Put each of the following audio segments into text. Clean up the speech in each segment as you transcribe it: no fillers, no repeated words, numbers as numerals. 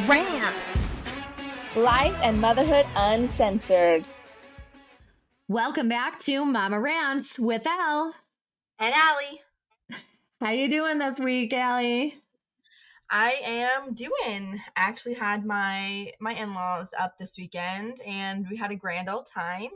Rantz. Life and motherhood uncensored. Welcome back to Mama Rantz with Elle. And Allie. How you doing this week, Allie? I am doing. I actually had my in-laws up this weekend and we had a grand old time.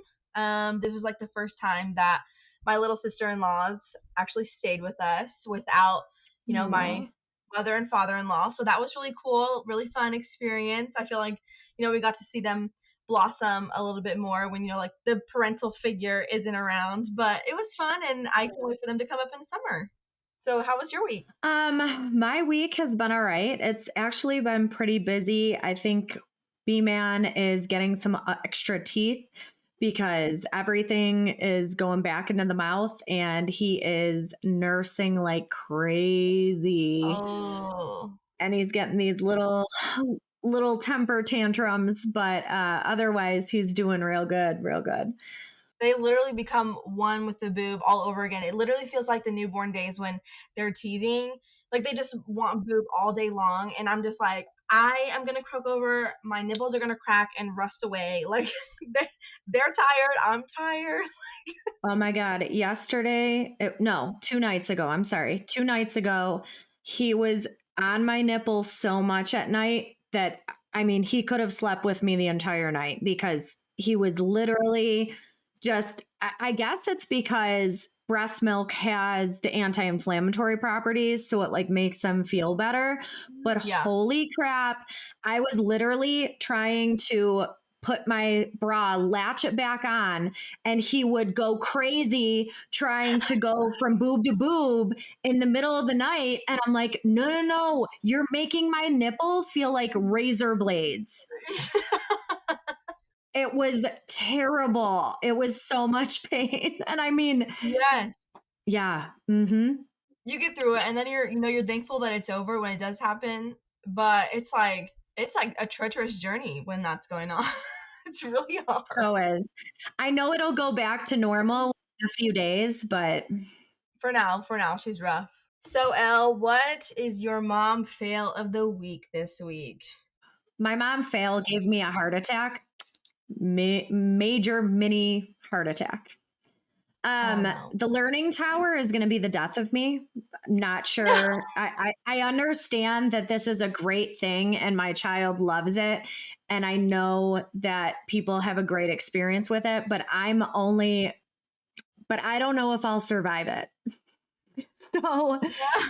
This was like the first time that my little sister-in-laws actually stayed with us without, my mother and father-in-law. So that was really cool, really fun experience. I feel like, we got to see them blossom a little bit more when, like the parental figure isn't around, but it was fun and I can't wait for them to come up in the summer. So how was your week? My week has been all right. It's actually been pretty busy. I think B-Man is getting some extra teeth because everything is going back into the mouth and he is nursing like crazy. Oh. And he's getting these little temper tantrums, but otherwise he's doing real good. They literally become one with the boob all over again. It literally feels like the newborn days when they're teething. Like they just want boob all day long. And I'm just like, I am going to croak over. My nipples are going to crack and rust away. Like they're tired. I'm tired. Oh my God. 2 nights ago. I'm sorry. 2 nights ago, he was on my nipple so much at night that, he could have slept with me the entire night because he was literally just, I guess it's because breast milk has the anti-inflammatory properties, so it like makes them feel better. But Holy crap, I was literally trying to put my bra, latch it back on, and he would go crazy trying to go from boob to boob in the middle of the night. And I'm like, no, you're making my nipple feel like razor blades. It was terrible. It was so much pain. And yes. Yeah. Mm-hmm. You get through it and then you're thankful that it's over when it does happen. But it's like a treacherous journey when that's going on. It's really hard. So is. I know it'll go back to normal in a few days, but for now, she's rough. So Elle, what is your mom fail of the week this week? My mom fail gave me a heart attack. Major mini heart attack. The learning tower is going to be the death of me. Not sure. I understand that this is a great thing and my child loves it. And I know that people have a great experience with it, but I don't know if I'll survive it. So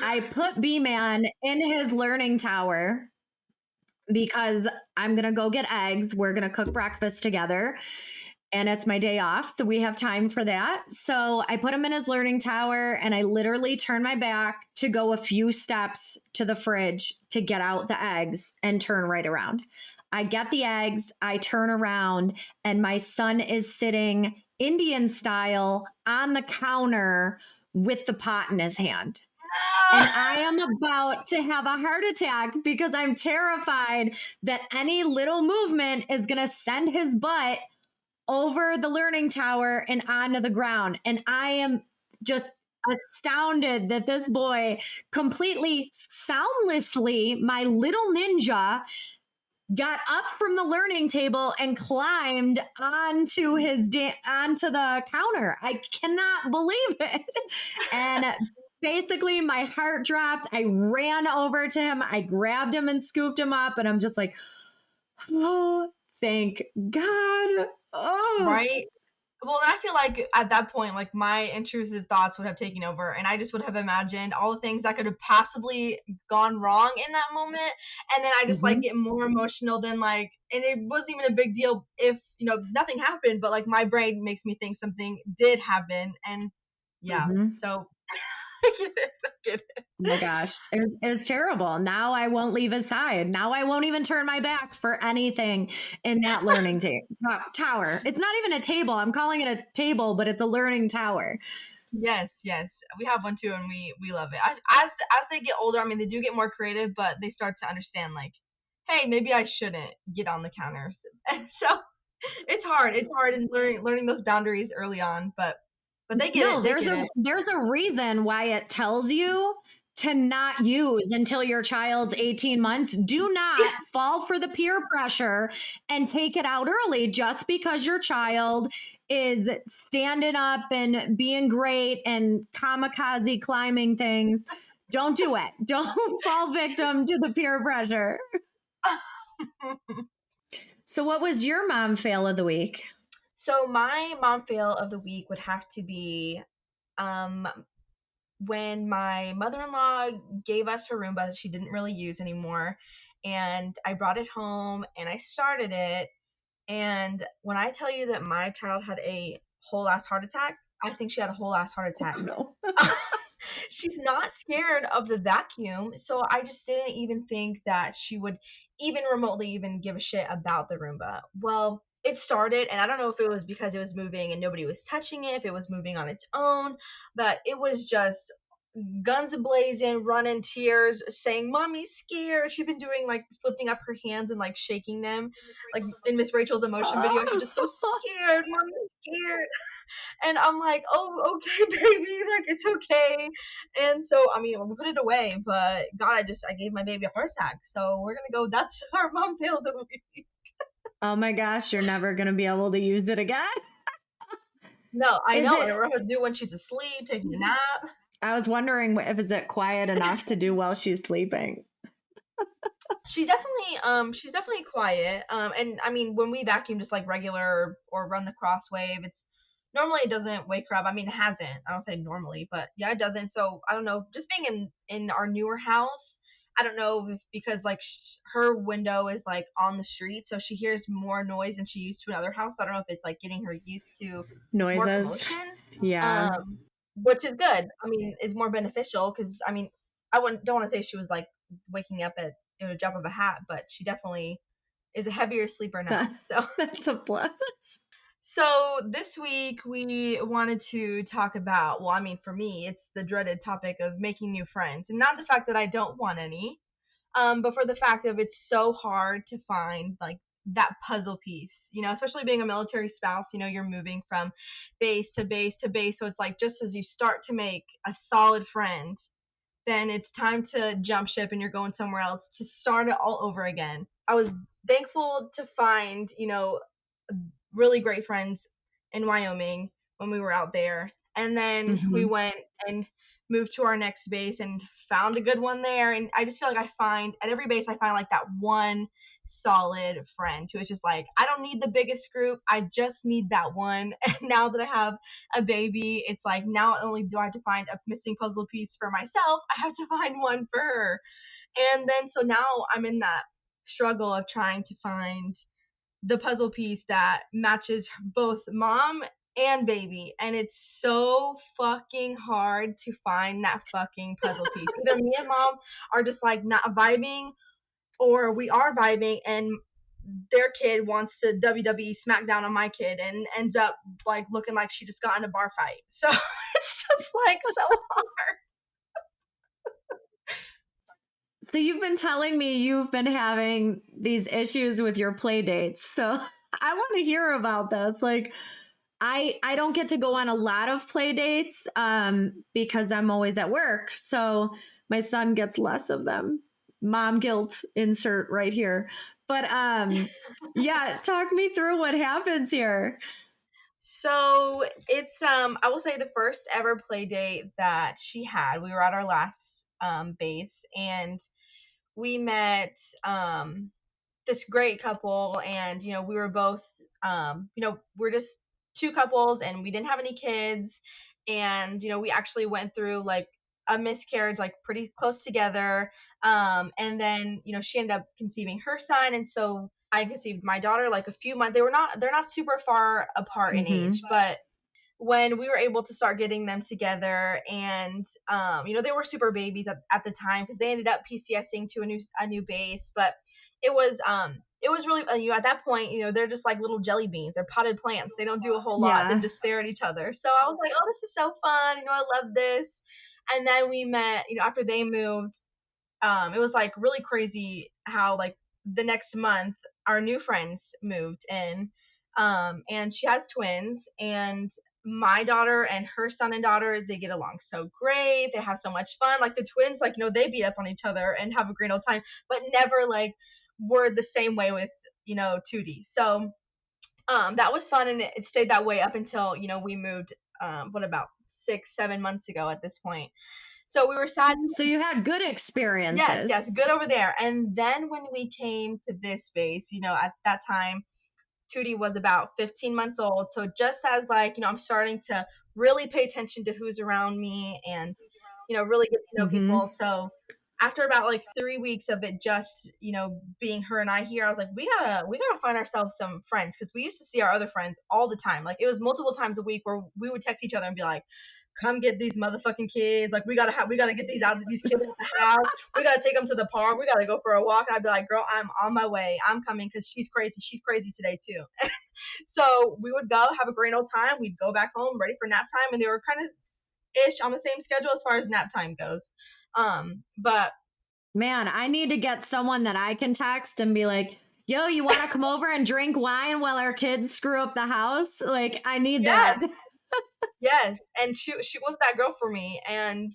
I put B-Man in his learning tower because I'm going to go get eggs. We're going to cook breakfast together. And it's my day off, so we have time for that. So I put him in his learning tower and I literally turn my back to go a few steps to the fridge to get out the eggs and turn right around. I get the eggs, I turn around, and my son is sitting Indian style on the counter with the pot in his hand. And I am about to have a heart attack because I'm terrified that any little movement is going to send his butt over the learning tower and onto the ground. And I am just astounded that this boy completely soundlessly, my little ninja, got up from the learning table and climbed onto onto the counter. I cannot believe it. And basically my heart dropped. I ran over to him. I grabbed him and scooped him up. And I'm just like, oh, thank God. Oh. Right? Well, I feel like at that point, like my intrusive thoughts would have taken over and I just would have imagined all the things that could have possibly gone wrong in that moment. And then I just like get more emotional than like, and it wasn't even a big deal if, nothing happened, but like my brain makes me think something did happen. And so I get it. Oh my gosh. It was terrible. Now I won't leave his side. Now I won't even turn my back for anything in that learning tower. It's not even a table. I'm calling it a table, but it's a learning tower. Yes. We have one too, and we love it. As they get older, they do get more creative, but they start to understand like, hey, maybe I shouldn't get on the counters. And so it's hard. It's hard in learning those boundaries early on, but they get it. There's a reason why it tells you to not use until your child's 18 months. Do not fall for the peer pressure and take it out early just because your child is standing up and being great and kamikaze climbing things. Don't do it. Don't fall victim to the peer pressure. So what was your mom fail of the week? So my mom fail of the week would have to be when my mother-in-law gave us her Roomba that she didn't really use anymore, and I brought it home and I started it, and when I tell you that my child had a whole ass heart attack, I think she had a whole ass heart attack. No. She's not scared of the vacuum, so I just didn't even think that she would even remotely even give a shit about the Roomba. Well, it started, and I don't know if it was because it was moving and nobody was touching it, if it was moving on its own, but it was just guns blazing, running, tears, saying, "Mommy's scared." She'd been doing like lifting up her hands and like shaking them, like in Miss Rachel's emotion video. She just goes, "Scared, Mommy's scared." And I'm like, "Oh, okay, baby, like it's okay." And so, I mean, we put it away, but God, I gave my baby a heart attack. So we're gonna go. That's our mom failed the week. Oh my gosh, you're never going to be able to use it again? No, I Is know. it- And we're gonna do when she's asleep, taking a nap. I was wondering if is it quiet enough to do while she's sleeping. She's definitely quiet. And I mean, when we vacuum just like regular or run the cross wave, it's normally it doesn't wake her up. I mean, it hasn't. I don't say normally, but yeah, it doesn't. So I don't know. Just being in our newer house, I don't know if because like her window is like on the street, so she hears more noise than she used to in other house. So I don't know if it's like getting her used to more Noises. commotion. Yeah. Which is good. I mean, it's more beneficial because I mean, don't want to say she was like waking up at a drop of a hat, but she definitely is a heavier sleeper now. So That's a plus. So this week we wanted to talk about, well, I mean, for me, it's the dreaded topic of making new friends, and not the fact that I don't want any, but for the fact of it's so hard to find like that puzzle piece, especially being a military spouse, you're moving from base to base to base. So it's like just as you start to make a solid friend, then it's time to jump ship and you're going somewhere else to start it all over again. I was thankful to find, really great friends in Wyoming when we were out there. And then we went and moved to our next base and found a good one there. And I just feel like at every base, I find like that one solid friend who is just like, I don't need the biggest group. I just need that one. And now that I have a baby, it's like now not only do I have to find a missing puzzle piece for myself, I have to find one for her. And then so now I'm in that struggle of trying to find the puzzle piece that matches both mom and baby, and it's so fucking hard to find that fucking puzzle piece. Either me and mom are just like not vibing, or we are vibing and their kid wants to WWE SmackDown on my kid and ends up like looking like she just got in a bar fight. So it's just like so hard. So you've been telling me you've been having these issues with your play dates. So I want to hear about this. Like, I don't get to go on a lot of play dates because I'm always at work. So my son gets less of them. Mom guilt insert right here. But yeah, talk me through what happens here. So it's I will say the first ever play date that she had, we were at our last base, and we met this great couple, and we were both we're just two couples and we didn't have any kids, and we actually went through like a miscarriage like pretty close together, and then she ended up conceiving her son, and so I conceived my daughter like a few months. They're not super far apart in age, but when we were able to start getting them together, and they were super babies at the time because they ended up PCSing to a new base, but it was really at that point they're just like little jelly beans, they're potted plants, they don't do a whole lot, they just stare at each other. So I was like, oh, this is so fun, I love this. And then we met after they moved. It was like really crazy how like the next month our new friends moved in, and she has twins, and my daughter and her son and daughter, they get along so great. They have so much fun. Like the twins, like, they beat up on each other and have a great old time, but never like were the same way with, Tootie. So that was fun, and it stayed that way up until, we moved, what, about 6-7 months ago at this point. So we were sad. So you had good experiences. Yes, good over there. And then when we came to this space, at that time, Tootie was about 15 months old. So just as like, I'm starting to really pay attention to who's around me and, really get to know people. So after about like 3 weeks of it just, being her and I here, I was like, we gotta find ourselves some friends, because we used to see our other friends all the time. Like it was multiple times a week where we would text each other and be like, come get these motherfucking kids. Like we gotta get these kids out of the house. We gotta take them to the park. We gotta go for a walk. And I'd be like, girl, I'm on my way. I'm coming, because she's crazy. She's crazy today too. So we would go have a great old time. We'd go back home ready for nap time, and they were kind of ish on the same schedule as far as nap time goes. But man, I need to get someone that I can text and be like, yo, you want to come over and drink wine while our kids screw up the house? Like, I need that. Yes. And she was that girl for me. And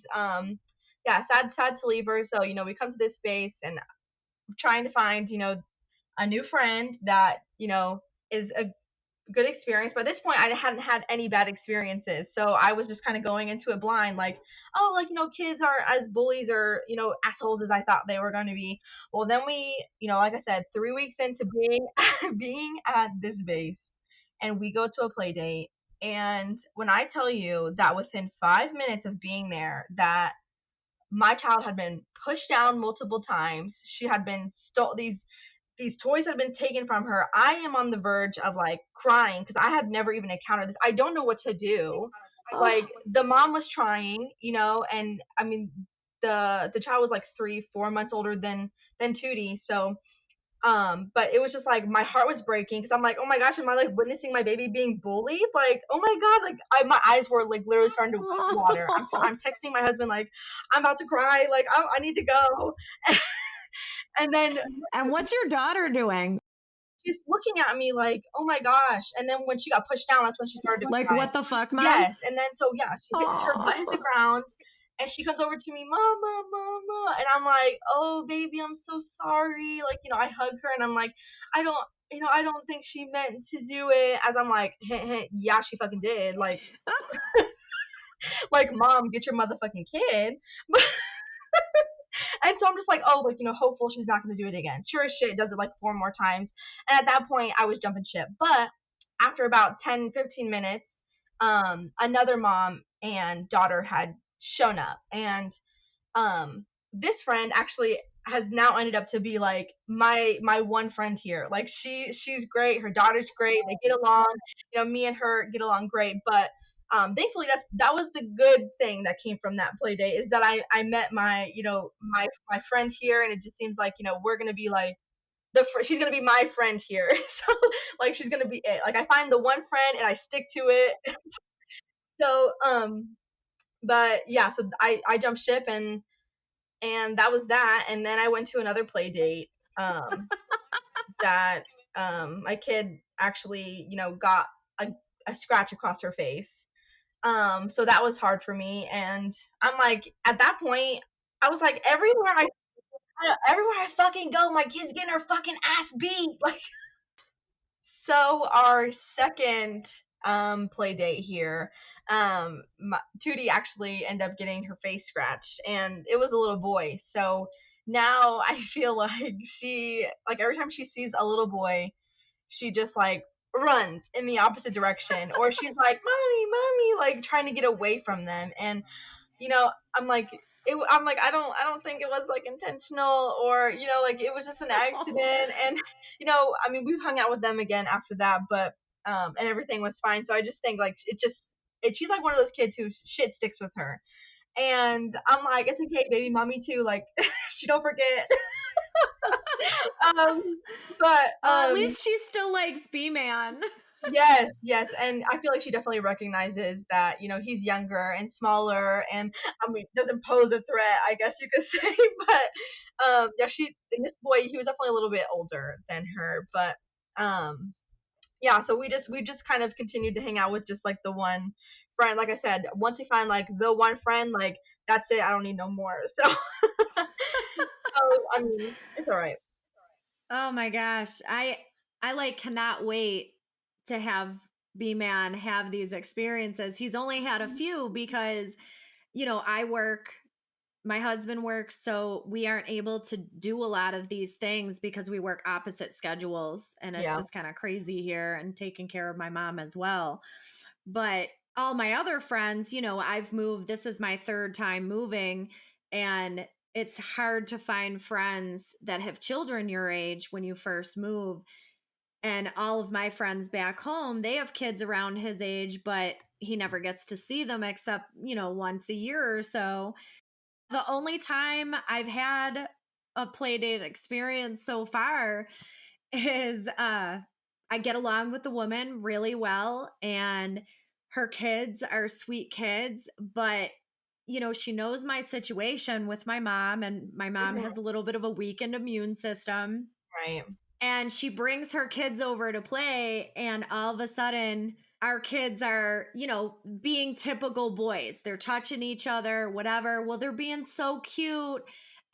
yeah, sad to leave her. So, we come to this space and trying to find, a new friend that, is a good experience. But at this point, I hadn't had any bad experiences. So I was just kind of going into it blind, like, oh, like, kids aren't as bullies or, assholes as I thought they were going to be. Well, then we, like I said, 3 weeks into being at this base, and we go to a play date. And when I tell you that within 5 minutes of being there, that my child had been pushed down multiple times, she had been these toys had been taken from her, I am on the verge of like crying, because I had never even encountered this. I don't know what to do. Like the mom was trying, and I mean the child was like 3-4 months older than Tootie. So but it was just like my heart was breaking, because I'm like, oh my gosh, am I like witnessing my baby being bullied? Like, oh my god, like my eyes were like literally starting to water. I'm texting my husband like, I'm about to cry, like I need to go. And what's your daughter doing? She's looking at me like, oh my gosh. And then when she got pushed down, that's when she started to like cry. What the fuck, Mom? Yes. And then so yeah, her butt hit the ground. And she comes over to me, mama, mama. And I'm like, oh, baby, I'm so sorry. Like, I hug her and I'm like, I don't think she meant to do it. As I'm like, yeah, she fucking did. Like, like, mom, get your motherfucking kid. And so I'm just like, oh, like, hopeful she's not going to do it again. Sure as shit, does it like 4 more times. And at that point, I was jumping ship. But after about 10-15 minutes, another mom and daughter had shown up, and this friend actually has now ended up to be like my one friend here. Like she's great, her daughter's great, they get along, me and her get along great. But thankfully that was the good thing that came from that play date, is that I met my my friend here, and it just seems like we're gonna be like she's gonna be my friend here. So like she's gonna be it. Like I find the one friend and I stick to it. So but yeah, so I jumped ship, and that was that. And then I went to another play date that my kid actually got a scratch across her face. So that was hard for me. And I'm like, at that point I was like, everywhere I fucking go, my kid's getting her fucking ass beat. Like, so our second play date here, Tootie actually ended up getting her face scratched, and it was a little boy. So now I feel like she, like, every time she sees a little boy, she just like runs in the opposite direction, or she's like, mommy, like trying to get away from them. And I'm like, I don't think it was like intentional, or like it was just an accident. And I mean, we've hung out with them again after that, but and everything was fine. So I just think like she's like one of those kids who shit sticks with her. And I'm like, it's okay, baby, mommy too, like she don't forget. But at least she still likes B-Man. Yes, and I feel like she definitely recognizes that he's younger and smaller, and I mean doesn't pose a threat, I guess you could say. But yeah, and this boy, he was definitely a little bit older than her, but yeah, so we just kind of continued to hang out with just like the one friend. Like I said, once we find like the one friend, like that's it. I don't need no more. So, I mean, it's all right. Oh my gosh. I like cannot wait to have B-Man have these experiences. He's only had a few because, I work, my husband works, so we aren't able to do a lot of these things because we work opposite schedules, and it's Yeah. just kind of crazy here, and taking care of my mom as well. But all my other friends, I've moved. This is my third time moving, and it's hard to find friends that have children your age when you first move. And all of my friends back home, they have kids around his age, but he never gets to see them except, once a year or so. The only time I've had a play date experience so far is I get along with the woman really well, and her kids are sweet kids, but she knows my situation with my mom, and my mom Mhm. has a little bit of a weakened immune system. Right. And she brings her kids over to play, and all of a sudden our kids are, being typical boys. They're touching each other, whatever. Well, they're being so cute,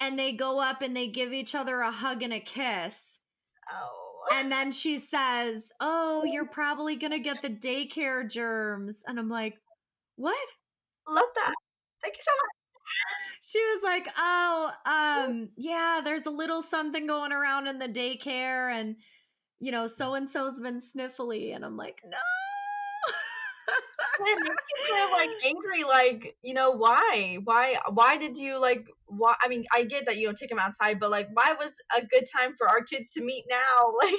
and they go up and they give each other a hug and a kiss. Oh. And then she says, "Oh, you're probably going to get the daycare germs." And I'm like, "What?" Love that. Thank you so much. She was like, "Oh, yeah, there's a little something going around in the daycare, and so and so's been sniffly." And I'm like, "No." And it makes you kind of like angry, like, why did you like, why, I mean, I get that you don't take them outside, but like, why was a good time for our kids to meet now? Like,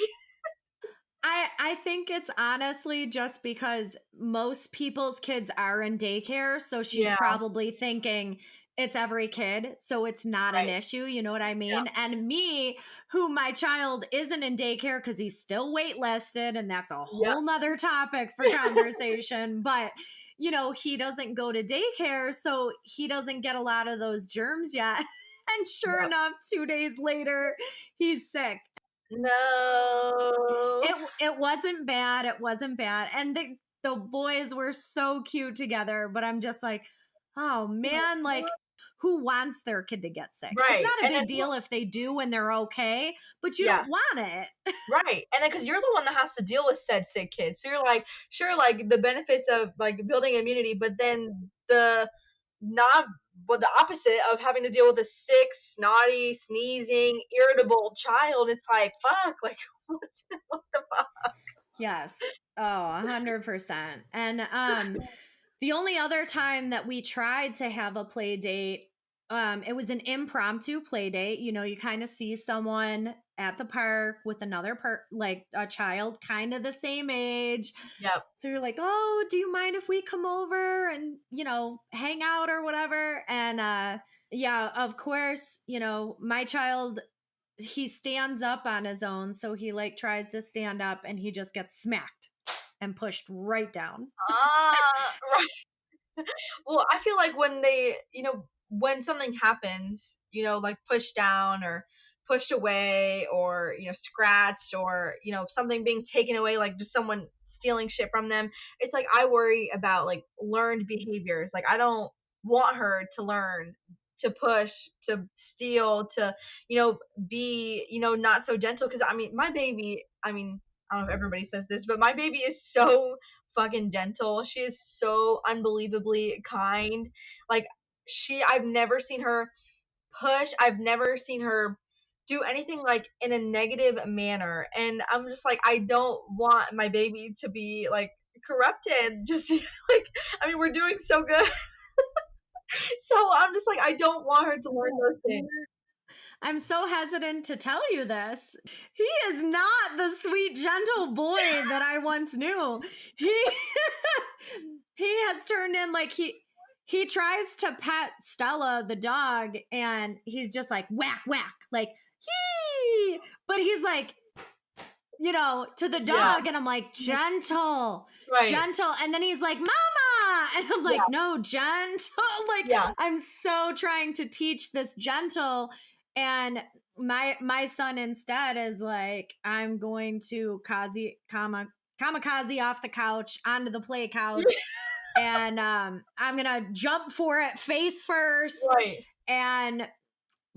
I think it's honestly just because most people's kids are in daycare, so she's yeah, probably thinking it's every kid, so it's not an right. issue, you know what I Yeah. mean? And me, who my child isn't in daycare because he's still waitlisted, and that's a Yep. whole nother topic for conversation, but he doesn't go to daycare, so he doesn't get a lot of those germs yet. And sure Yep. enough, 2 days later, he's sick. No. It wasn't bad. It wasn't bad. And the boys were so cute together, but I'm just like, oh man, like who wants their kid to get sick? It's Right. not a And then, big deal if they do and they're okay, but you yeah, don't want it. right. And then, because you're the one that has to deal with said sick kids, so you're like, sure, like the benefits of like building immunity, but then the not, well, the opposite of having to deal with a sick, snotty, sneezing, irritable child. It's like, fuck, like, what the fuck? Yes. Oh, 100%. And the only other time that we tried to have a play date, it was an impromptu play date. You kind of see someone at the park with another like a child kind of the same age. Yep. So you're like, "Oh, do you mind if we come over and, hang out or whatever?" And yeah, of course, my child, he stands up on his own, so he like tries to stand up and he just gets smacked and pushed right down. Right. Well, I feel like when they, when something happens, like pushed down or pushed away or, scratched or, something being taken away, like just someone stealing shit from them, it's like I worry about like learned behaviors. Like I don't want her to learn to push, to steal, to, be, not so gentle. Cause I mean, my baby, I mean, I don't know if everybody says this, but my baby is so fucking gentle. She is so unbelievably kind. Like I've never seen her push. I've never seen her do anything like in a negative manner. And I'm just like, I don't want my baby to be like corrupted. Just like, I mean, we're doing so good. So I'm just like, I don't want her to learn those things. I'm so hesitant to tell you this. He is not the sweet, gentle boy that I once knew. He he has turned in like he tries to pet Stella, the dog, and he's just like whack whack, like he. But he's like, to the dog, and I'm like, gentle, Right. gentle, and then he's like, mama, and I'm like, no, gentle. Like I'm so trying to teach this gentle. And my son instead is like, I'm going to kamikaze off the couch onto the play couch. And I'm gonna jump for it face first. Right.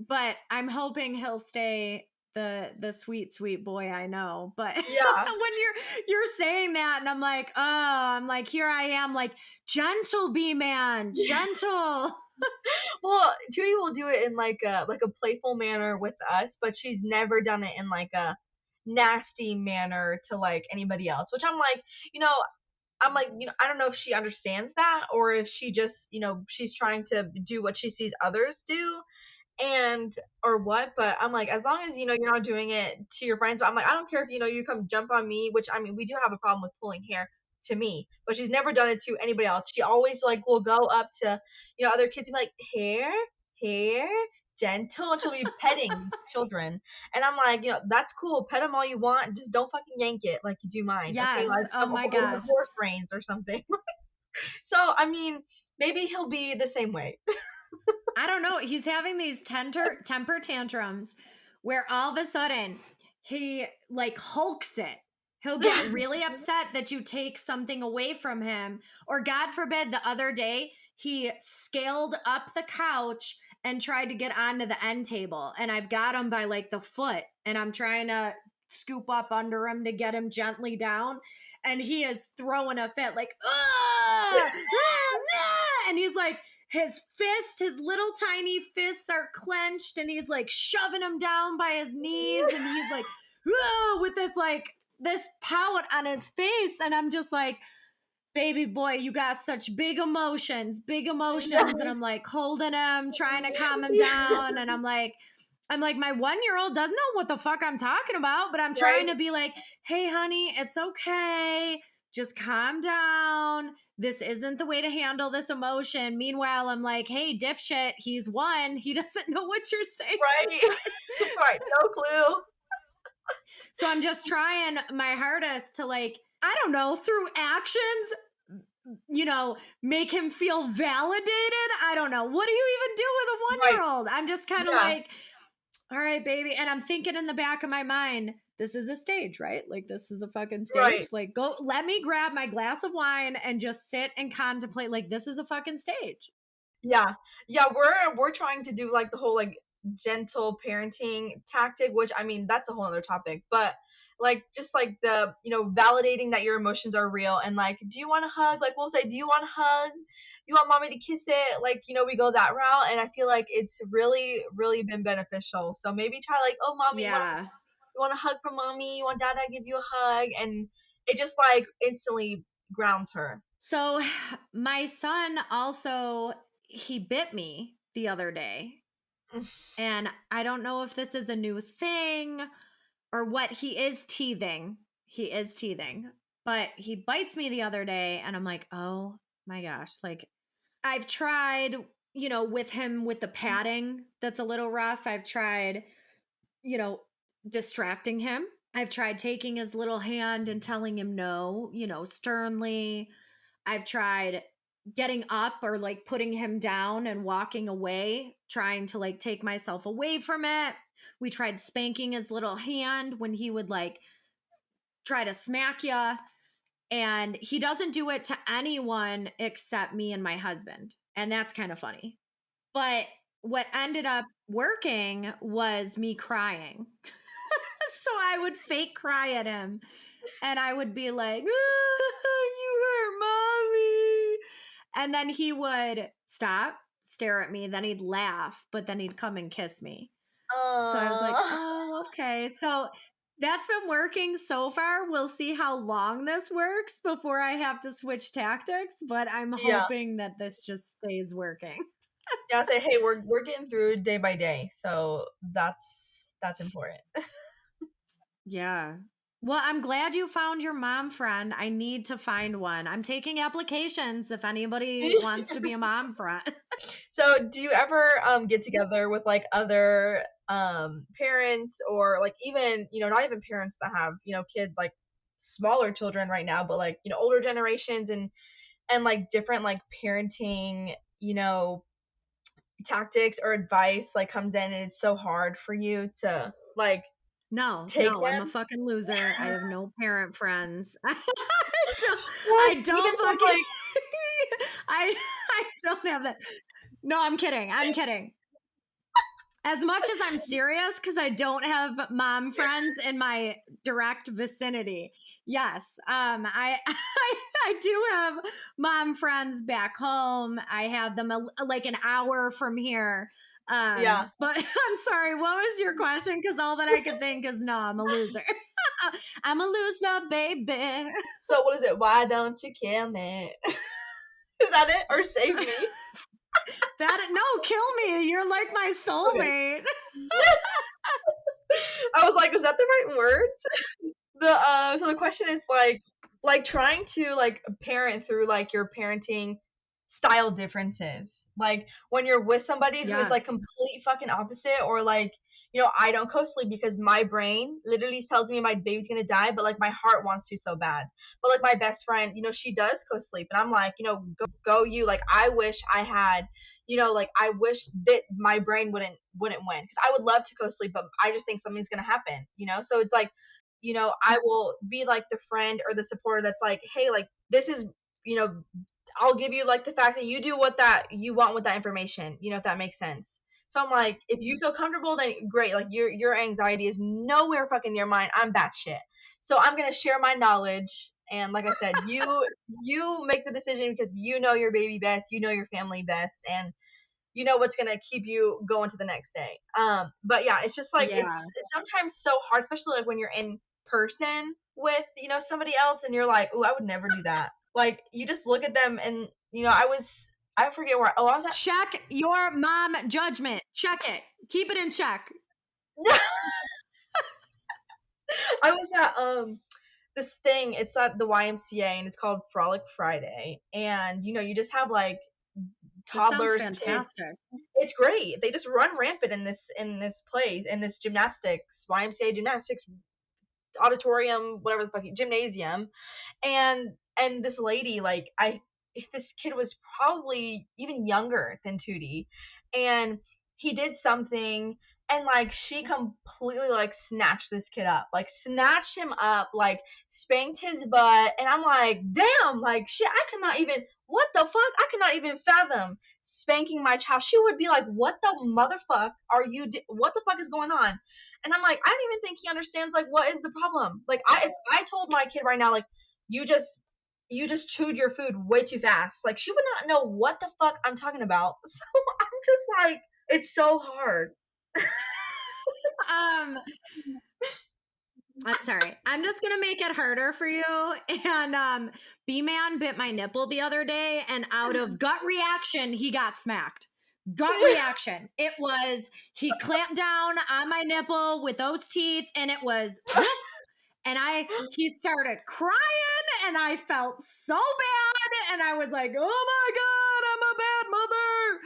But I'm hoping he'll stay the sweet boy I know. But Yeah. when you're saying that, and I'm like, here I am, like, gentle bee man, gentle. Well, Judy will do it in like a playful manner with us, but she's never done it in like a nasty manner to like anybody else, which I'm like, I don't know if she understands that or if she just, she's trying to do what she sees others do or what, but I'm like, as long as, you're not doing it to your friends, but I'm like, I don't care if, you come jump on me, which, I mean, we do have a problem with pulling hair to me, but she's never done it to anybody else. She always like will go up to, other kids and be like, hair, gentle, and she'll be petting these children. And I'm like, that's cool. Pet them all you want. Just don't fucking yank it like you do mine. Yes. Okay, like oh my gosh, horse brains or something. So, I mean, maybe he'll be the same way. I don't know. He's having these temper tantrums where all of a sudden he like hulks it. He'll get really upset that you take something away from him. Or God forbid, the other day he scaled up the couch and tried to get onto the end table. And I've got him by like the foot and I'm trying to scoop up under him to get him gently down. And he is throwing a fit like, and he's like, his little tiny fists are clenched and he's like shoving him down by his knees. And he's like, with this pout on his face. And I'm just like, baby boy, you got such big emotions. And I'm like holding him, trying to calm him down. And I'm like, my 1-year-old doesn't know what the fuck I'm talking about, but I'm trying to be like, hey, honey, it's okay. Just calm down. This isn't the way to handle this emotion. Meanwhile, I'm like, hey, dipshit, he's 1. He doesn't know what you're saying. Right. Right. No clue. So I'm just trying my hardest to like, I don't know, through actions, make him feel validated. I don't know. What do you even do with a 1-year-old? I'm just kind of like, all right, baby. And I'm thinking in the back of my mind, this is a stage, right? Like, this is a fucking stage. Right. Like, go, let me grab my glass of wine and just sit and contemplate. Like, this is a fucking stage. Yeah. Yeah. We're trying to do like the whole like gentle parenting tactic, which I mean, that's a whole other topic, but like, just like the, validating that your emotions are real and like, do you want a hug? Like we'll say, do you want a hug? You want mommy to kiss it? Like, we go that route. And I feel like it's really, really been beneficial. So maybe try like, oh, mommy, Yeah. you want a hug from mommy? You want dad to give you a hug? And it just like instantly grounds her. So my son also, he bit me the other day. And I don't know if this is a new thing or what. He is teething. But he bites me the other day and I'm like, oh my gosh. Like I've tried, with him with the padding, that's a little rough. I've tried, distracting him. I've tried taking his little hand and telling him no, sternly. I've tried getting up or like putting him down and walking away, trying to like take myself away from it. We tried spanking his little hand when he would like try to smack you. And he doesn't do it to anyone except me and my husband. And that's kind of funny. But what ended up working was me crying. So I would fake cry at him and I would be like, you hurt mommy. And then he would stop, stare at me. Then he'd laugh, but then he'd come and kiss me. So I was like, oh, okay. So that's been working so far. We'll see how long this works before I have to switch tactics, but I'm hoping that this just stays working. Yeah, I say, hey, we're getting through day by day. So that's important. Yeah. Well, I'm glad you found your mom friend. I need to find one. I'm taking applications if anybody wants to be a mom friend. So do you ever get together with like other parents or like even, not even parents that have, kids like smaller children right now, but like, older generations and like different like parenting, tactics or advice like comes in and it's so hard for you to like take I'm a them? fucking loser. I have no parent friends. I Like, don't even from, fucking, like I don't have that. No, I'm kidding. As much as I'm serious, because I don't have mom friends in my direct vicinity. Yes, I do have mom friends back home. I have them like an hour from here. yeah. But I'm sorry, what was your question? Because all that I could think is, no, I'm a loser. I'm a loser, baby. So what is it? Why don't you kill me? Is that it? Or save me? No, kill me. You're like my soulmate. I was like, is that the right words? So the question is like trying to like parent through like your parenting style differences. Like when you're with somebody who is like Yes. complete fucking opposite, or like, I don't co-sleep because my brain literally tells me my baby's gonna die, but like my heart wants to so bad. But like my best friend, she does co-sleep, and I'm like, go you. Like I wish I had, like I wish that my brain wouldn't win, because I would love to co-sleep, but I just think something's gonna happen. So it's like, I will be like the friend or the supporter that's like, hey, like this is, I'll give you like the fact that you do what that you want with that information, if that makes sense. So I'm like, if you feel comfortable, then great. Like your anxiety is nowhere fucking near mine. I'm batshit. So I'm gonna share my knowledge. And like I said, you make the decision because you know your baby best, you know your family best, and you know what's gonna keep you going to the next day. But yeah, it's just like Yeah. it's sometimes so hard, especially like when you're in person with somebody else, and you're like, oh, I would never do that. Like you just look at them, and I forget where. Oh, I was at. Check your mom judgment. Check it. Keep it in check. I was at this thing. It's at the YMCA, and it's called Frolic Friday, and you just have like toddlers, That sounds kids. fantastic. It's great. They just run rampant in this place, in this gymnastics, YMCA gymnastics auditorium, whatever the fuck, gymnasium. And this lady, like, this kid was probably even younger than Tootie, and he did something, and like she completely like snatched this kid up, like snatched him up, like spanked his butt, and I'm like, damn, like shit, I cannot even, what the fuck, I cannot even fathom spanking my child. She would be like, what the motherfuck are you what the fuck is going on? And I'm like, I don't even think he understands like what is the problem. Like if I told my kid right now, like, you just chewed your food way too fast, like she would not know what the fuck I'm talking about. So I'm just like, it's so hard. I'm sorry. I'm just gonna make it harder for you. And B-Man bit my nipple the other day, and out of gut reaction, he got smacked. Gut reaction. It was, he clamped down on my nipple with those teeth, and it was whoop, and he started crying, and I felt so bad, and I was like, oh my God, I'm a bad mother.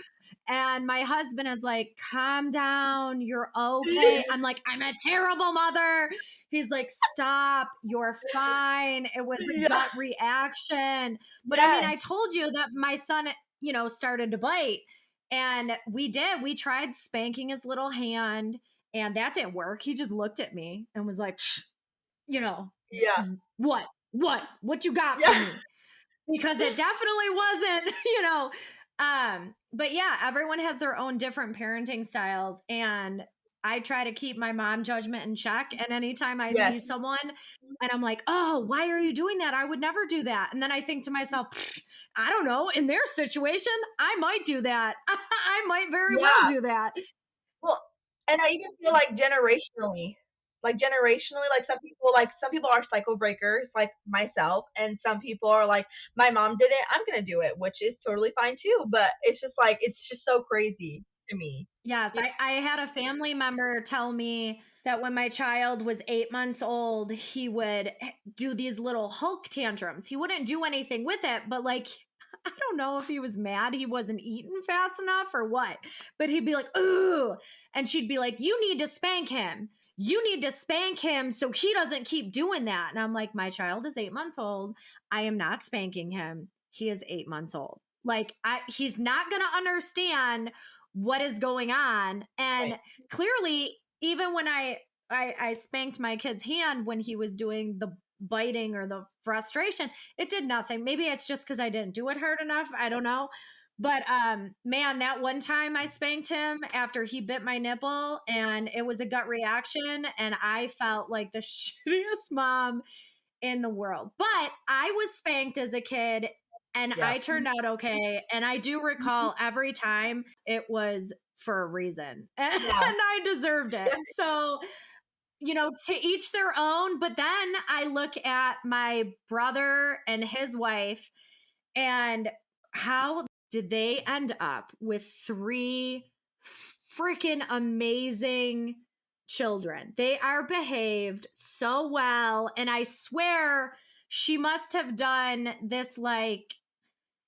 And my husband is like, calm down, you're okay. I'm like, I'm a terrible mother. He's like, stop, you're fine. It was a gut reaction. But I mean, I told you that my son, started to bite. And we tried spanking his little hand, and that didn't work. He just looked at me and was like, what you got for me? Because it definitely wasn't, but yeah, everyone has their own different parenting styles, and I try to keep my mom judgment in check. And anytime I see someone and I'm like, oh, why are you doing that? I would never do that. And then I think to myself, I don't know, in their situation, I might do that. I might very well do that. Well, and I even feel like generationally, like some people are cycle breakers like myself, and some people are like, my mom did it, I'm gonna do it, which is totally fine too. But it's just like, it's just so crazy to me. Yes, I had a family member tell me that when my child was 8 months old, he would do these little Hulk tantrums. He wouldn't do anything with it, but like, I don't know if he was mad he wasn't eating fast enough or what, but he'd be like, ooh, and she'd be like, you need to spank him. You need to spank him so he doesn't keep doing that. And I'm like, my child is 8 months old. I am not spanking him. He is 8 months old. Like, he's not going to understand what is going on. And clearly, even when I I spanked my kid's hand when he was doing the biting or the frustration. It did nothing. Maybe it's just because I didn't do it hard enough. I don't know. But man, that one time I spanked him after he bit my nipple, and it was a gut reaction, and I felt like the shittiest mom in the world. But I was spanked as a kid, and I turned out okay. And I do recall every time it was for a reason, and I deserved it. So, to each their own. But then I look at my brother and his wife, and how did they end up with 3 freaking amazing children? They are behaved so well. And I swear she must have done this like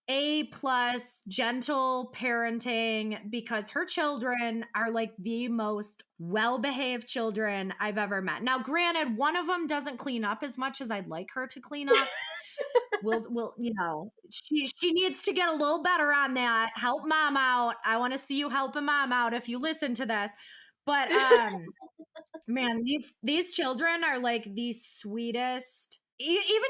A+ gentle parenting, because her children are like the most well-behaved children I've ever met. Now, granted, one of them doesn't clean up as much as I'd like her to clean up. We'll she needs to get a little better on that. Help mom out. I want to see you helping mom out if you listen to this. But man, these children are like the sweetest. Even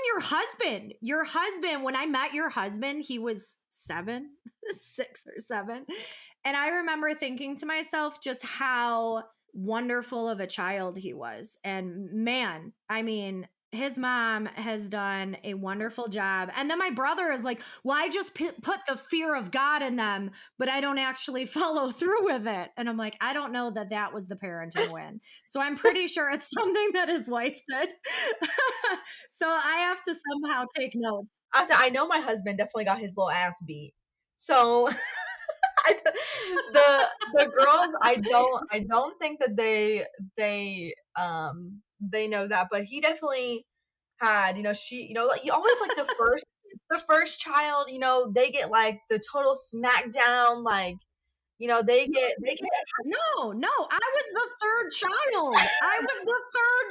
your husband, when I met your husband, he was 7, 6 or 7. And I remember thinking to myself just how wonderful of a child he was. And man, I mean, his mom has done a wonderful job. And then my brother is like, well, I just put the fear of God in them, but I don't actually follow through with it. And I'm like, I don't know that was the parenting win. So I'm pretty sure it's something that his wife did. So I have to somehow take notes. I know my husband definitely got his little ass beat. So the girls, I don't think that they know that, but he definitely had, she, like, you always like the first child, they get like the total smackdown, like, they get No, I was the third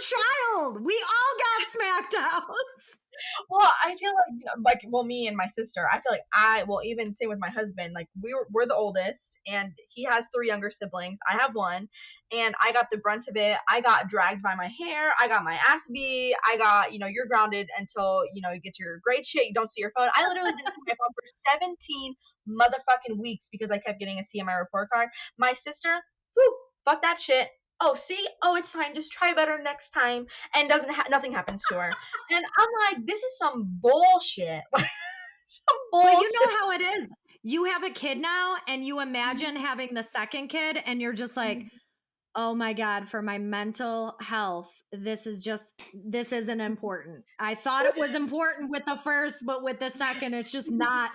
child. We all got smacked out. Well, I feel like me and my sister, I feel like even same with my husband, like we're the oldest, and he has 3 younger siblings. I have 1, and I got the brunt of it. I got dragged by my hair. I got my ass beat. I got, you're grounded until, you get your grade shit. You don't see your phone. I literally didn't see my phone for 17 motherfucking weeks because I kept getting a C on my report card. My sister, fuck that shit. Oh, see? Oh, it's fine. Just try better next time. And nothing happens to her. And I'm like, this is some bullshit. Some bullshit. But you know how it is. You have a kid now, and you imagine having the second kid, and you're just like, oh my God, for my mental health, this isn't important. I thought it was important with the first, but with the second, it's just not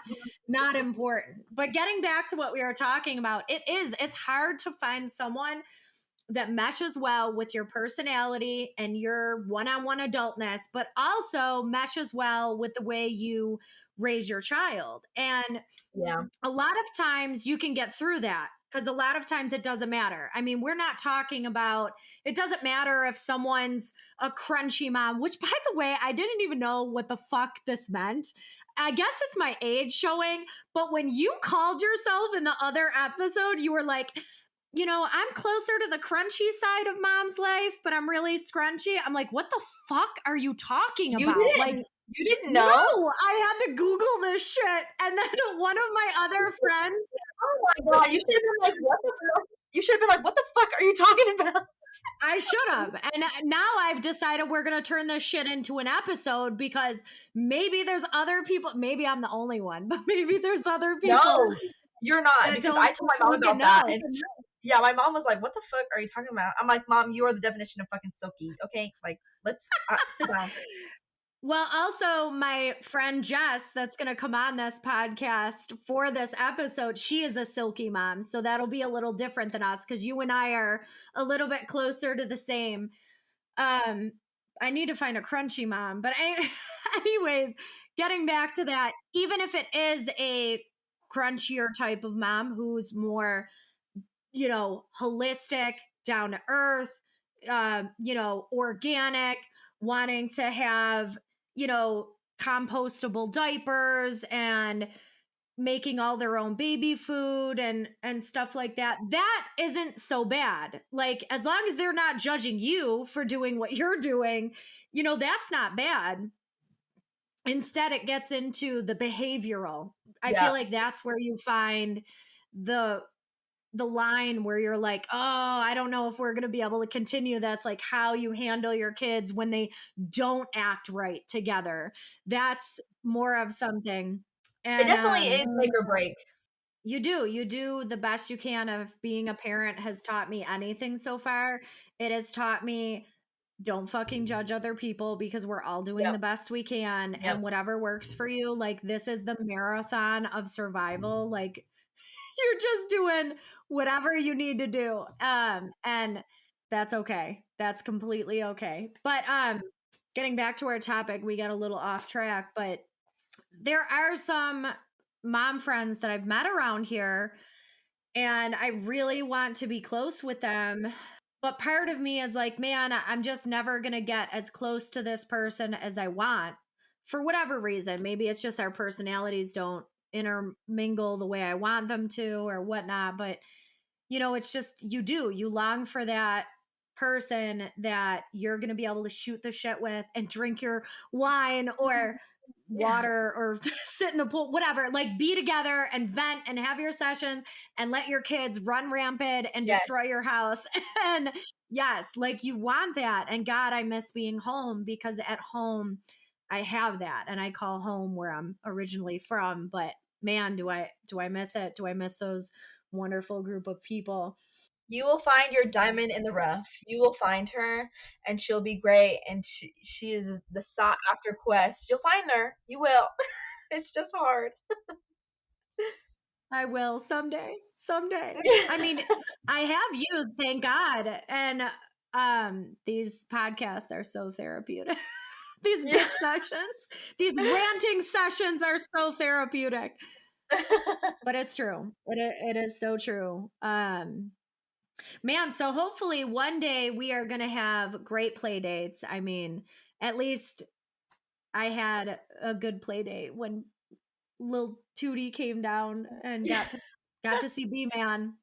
important. But getting back to what we were talking about, it's hard to find someone that meshes well with your personality and your one-on-one adultness, but also meshes well with the way you raise your child. And a lot of times you can get through that, because a lot of times it doesn't matter. I mean, we're not talking about, it doesn't matter if someone's a crunchy mom, which, by the way, I didn't even know what the fuck this meant. I guess it's my age showing, but when you called yourself in the other episode, you were like, I'm closer to the crunchy side of mom's life, but I'm really scrunchy. I'm like, what the fuck are you talking about? You didn't know? No, I had to Google this shit. And then one of my other friends. Oh my God, you should have been like, what the fuck? You should have been like, what the fuck are you talking about? I should have. And now I've decided we're going to turn this shit into an episode, because maybe there's other people. Maybe I'm the only one, but maybe there's other people. No, you're not. Because I told my mom about that. And yeah, my mom was like, what the fuck are you talking about? I'm like, Mom, you are the definition of fucking silky. Okay, like, let's sit down. Well, also my friend Jess, that's going to come on this podcast for this episode, she is a silky mom. So that'll be a little different than us, because you and I are a little bit closer to the same. I need to find a crunchy mom. But anyways, getting back to that, even if it is a crunchier type of mom who's more, holistic, down to earth, organic, wanting to have, compostable diapers and, making all their own baby food and stuff like that. That isn't so bad. Like, as long as they're not judging you for doing what you're doing, you know, that's not bad. Instead, it gets into the behavioral. I feel like that's where you find the line where you're like, oh, I don't know if we're going to be able to continue this, like how you handle your kids when they don't act right together. That's more of something. And It definitely is make or break. You do the best you can. Of being a parent has taught me anything so far. It has taught me, don't fucking judge other people, because we're all doing the best we can, and whatever works for you. Like, this is the marathon of survival. Like, you're just doing whatever you need to do. And that's okay. That's completely okay. But getting back to our topic, we got a little off track, but there are some mom friends that I've met around here, and I really want to be close with them. But part of me is like, man, I'm just never going to get as close to this person as I want for whatever reason. Maybe it's just our personalities don't intermingle the way I want them to or whatnot. But, you know, it's just, you long for that person that you're going to be able to shoot the shit with and drink your wine or water or sit in the pool, whatever, like be together and vent and have your session and let your kids run rampant and destroy your house. And yes, like you want that. And God, I miss being home, because at home I have that, and I call home where I'm originally from. But man, do I miss it? Do I miss those wonderful group of people? You will find your diamond in the rough. You will find her, and she'll be great. And she is the sought after quest. You'll find her. You will. It's just hard. I will someday. I mean, I have you, thank God. And these podcasts are so therapeutic. These bitch sessions, these ranting sessions are so therapeutic. But it's true. It is so true. Man, so hopefully one day we are going to have great play dates. I mean, at least I had a good play date when Lil Tootie came down and got to see B-Man.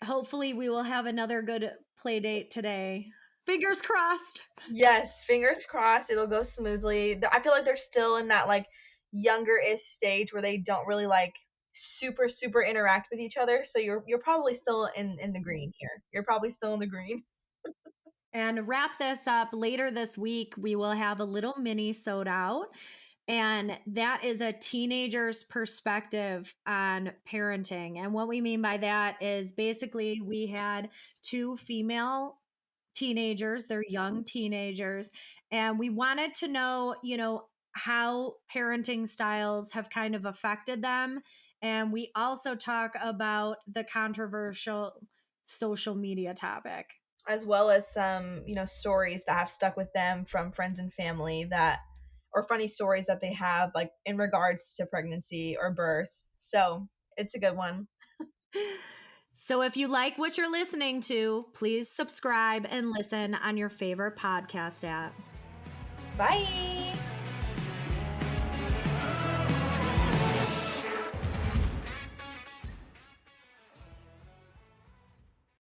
Hopefully we will have another good play date today. Fingers crossed. Yes, fingers crossed. It'll go smoothly. I feel like they're still in that like younger-ish stage where they don't really like super interact with each other. So you're probably still in the green here. You're probably still in the green. And wrap this up, later this week we will have a little mini-sode out. And that is a teenager's perspective on parenting. And what we mean by that is basically we had two female teenagers, they're young teenagers, and we wanted to know, you know, how parenting styles have kind of affected them. And we also talk about the controversial social media topic, as well as some, stories that have stuck with them from friends and family, that or funny stories that they have like in regards to pregnancy or birth. So it's a good one. So if you like what you're listening to, please subscribe and listen on your favorite podcast app. Bye.